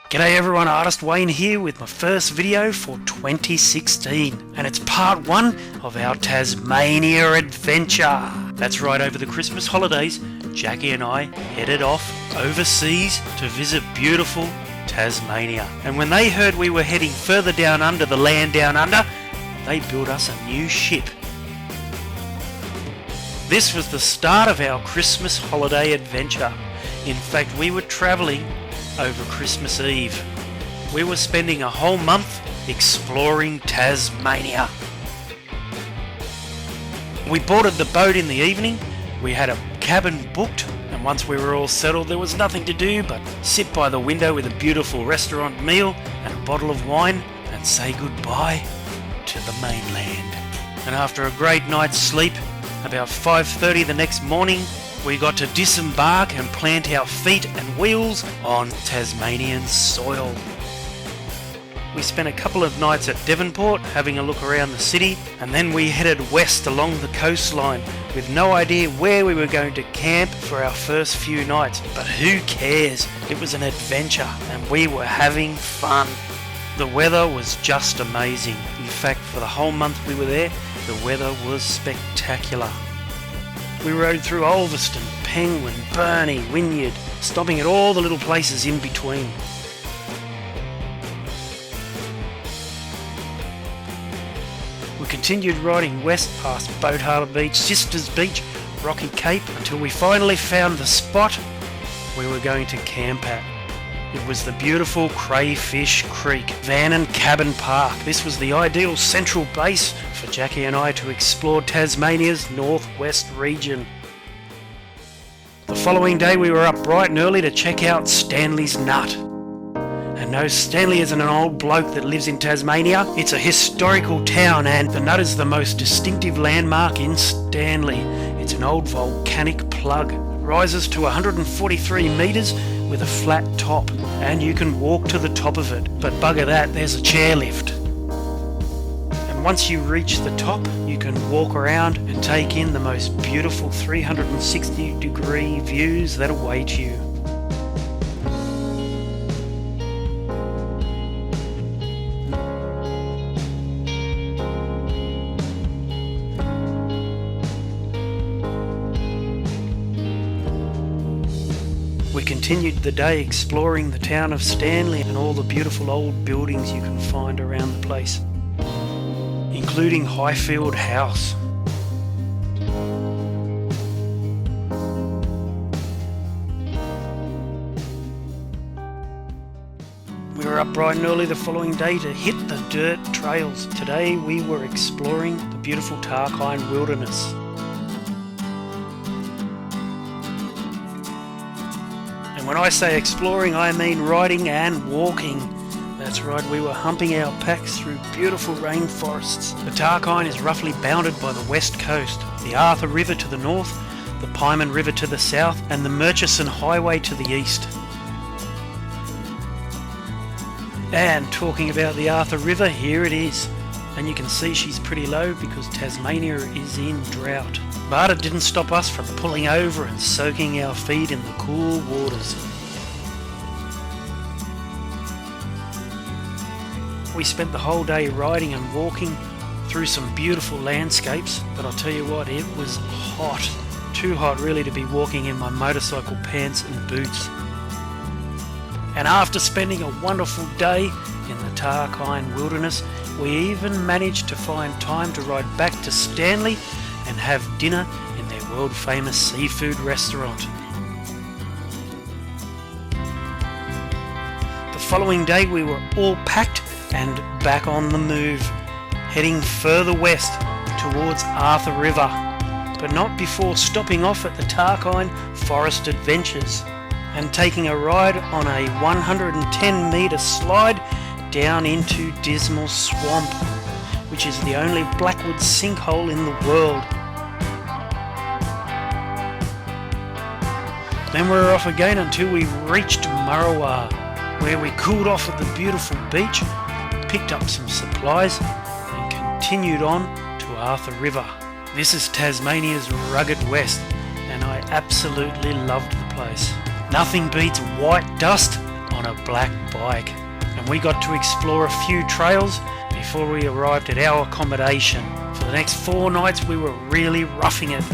G'day everyone, Artist Wayne here with my first video for 2016, and it's part 1 of our Tasmania adventure. That's right, over the Christmas holidays, Jacqui and I headed off overseas to visit beautiful Tasmania. And when they heard we were heading further down under, the land down under, they built us a new ship. This was the start of our Christmas holiday adventure. In fact, we were travelling over Christmas Eve. We were spending a whole month exploring Tasmania. We boarded the boat in the evening, we had a cabin booked, and once we were all settled there was nothing to do but sit by the window with a beautiful restaurant meal and a bottle of wine and say goodbye to the mainland. And after a great night's sleep, about 5:30 the next morning, we got to disembark and plant our feet and wheels on Tasmanian soil. We spent a couple of nights at Devonport having a look around the city, and then we headed west along the coastline with no idea where we were going to camp for our first few nights. But who cares? It was an adventure and we were having fun. The weather was just amazing. In fact, for the whole month we were there, the weather was spectacular. We rode through Ulverston, Penguin, Burnie, Wynyard, stopping at all the little places in between. We continued riding west past Boat Harbour Beach, Sisters Beach, Rocky Cape, until we finally found the spot we were going to camp at. It was the beautiful Crayfish Creek Van and Cabin Park. This was the ideal central base for Jacqui and I to explore Tasmania's northwest region. The following day we were up bright and early to check out Stanley's Nut. And no, Stanley isn't an old bloke that lives in Tasmania. It's a historical town, and the Nut is the most distinctive landmark in Stanley. It's an old volcanic plug. It rises to 143 metres with a flat top, and you can walk to the top of it. But bugger that, there's a chairlift. And once you reach the top, you can walk around and take in the most beautiful 360-degree views that await you. We continued the day exploring the town of Stanley and all the beautiful old buildings you can find around the place, including Highfield House. We were up bright and early the following day to hit the dirt trails. Today we were exploring the beautiful Tarkine wilderness. When I say exploring, I mean riding and walking. That's right, we were humping our packs through beautiful rainforests. The Tarkine is roughly bounded by the west coast, the Arthur River to the north, the Pieman River to the south, and the Murchison Highway to the east. And talking about the Arthur River, here it is. And you can see she's pretty low because Tasmania is in drought. But it didn't stop us from pulling over and soaking our feet in the cool waters. We spent the whole day riding and walking through some beautiful landscapes, but I'll tell you what, it was hot. Too hot really to be walking in my motorcycle pants and boots. And after spending a wonderful day in the Tarkine wilderness, we even managed to find time to ride back to Stanley and have dinner in their world-famous seafood restaurant. The following day we were all packed and back on the move, heading further west towards Arthur River, but not before stopping off at the Tarkine Forest Adventures and taking a ride on a 110-metre slide down into Dismal Swamp, which is the only blackwood sinkhole in the world. Then we were off again until we reached Marawa, where we cooled off at the beautiful beach, picked up some supplies and continued on to Arthur River. This is Tasmania's rugged west and I absolutely loved the place. Nothing beats white dust on a black bike. And we got to explore a few trails before we arrived at our accommodation. For the next 4 nights we were really roughing it.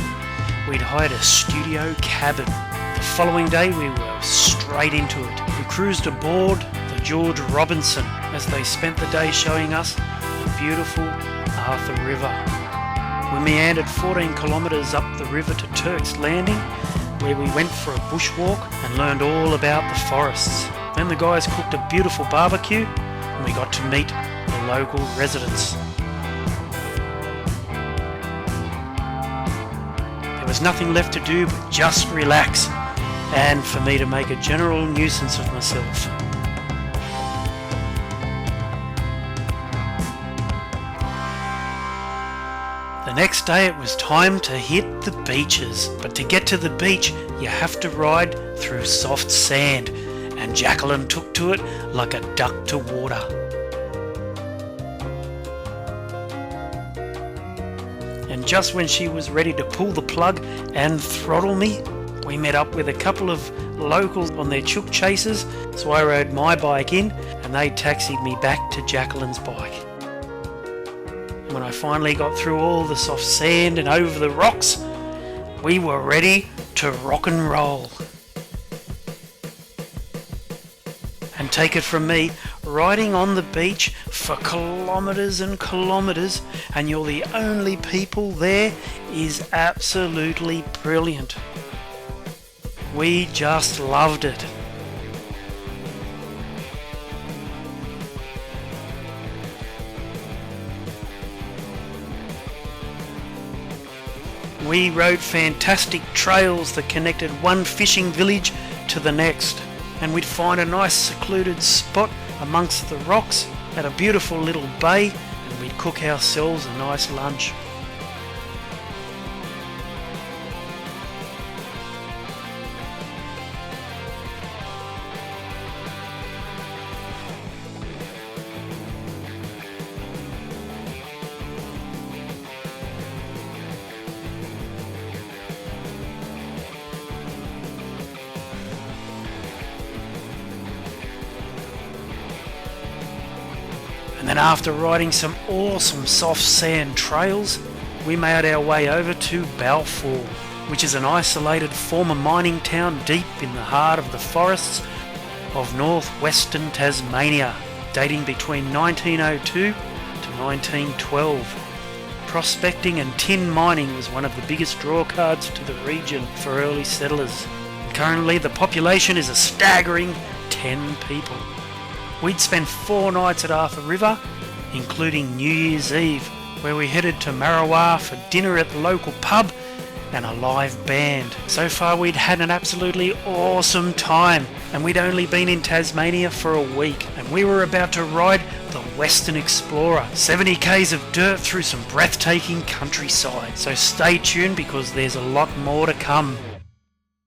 We'd hired a studio cabin. The following day we were straight into it. We cruised aboard the George Robinson as they spent the day showing us the beautiful Arthur River. We meandered 14 kilometres up the river to Turk's Landing, where we went for a bushwalk and learned all about the forests. Then the guys cooked a beautiful barbecue and we got to meet the local residents. There was nothing left to do but just relax and for me to make a general nuisance of myself. The next day it was time to hit the beaches, but to get to the beach you have to ride through soft sand, and Jacqueline took to it like a duck to water. And just when she was ready to pull the plug and throttle me, we met up with a couple of locals on their chook chasers, so I rode my bike in and they taxied me back to Jacqueline's bike. When I finally got through all the soft sand and over the rocks, we were ready to rock and roll. And take it from me, riding on the beach for kilometres and kilometres and you're the only people there is absolutely brilliant. We just loved it. We rode fantastic trails that connected one fishing village to the next, and we'd find a nice secluded spot amongst the rocks at a beautiful little bay and we'd cook ourselves a nice lunch. And then after riding some awesome soft sand trails, we made our way over to Balfour, which is an isolated former mining town deep in the heart of the forests of northwestern Tasmania, dating between 1902 to 1912. Prospecting and tin mining was one of the biggest drawcards to the region for early settlers. Currently the population is a staggering 10 people. We'd spent 4 nights at Arthur River, including New Year's Eve, where we headed to Marawa for dinner at the local pub and a live band. So far we'd had an absolutely awesome time, and we'd only been in Tasmania for a week, and we were about to ride the Western Explorer, 70 k's of dirt through some breathtaking countryside. So stay tuned because there's a lot more to come.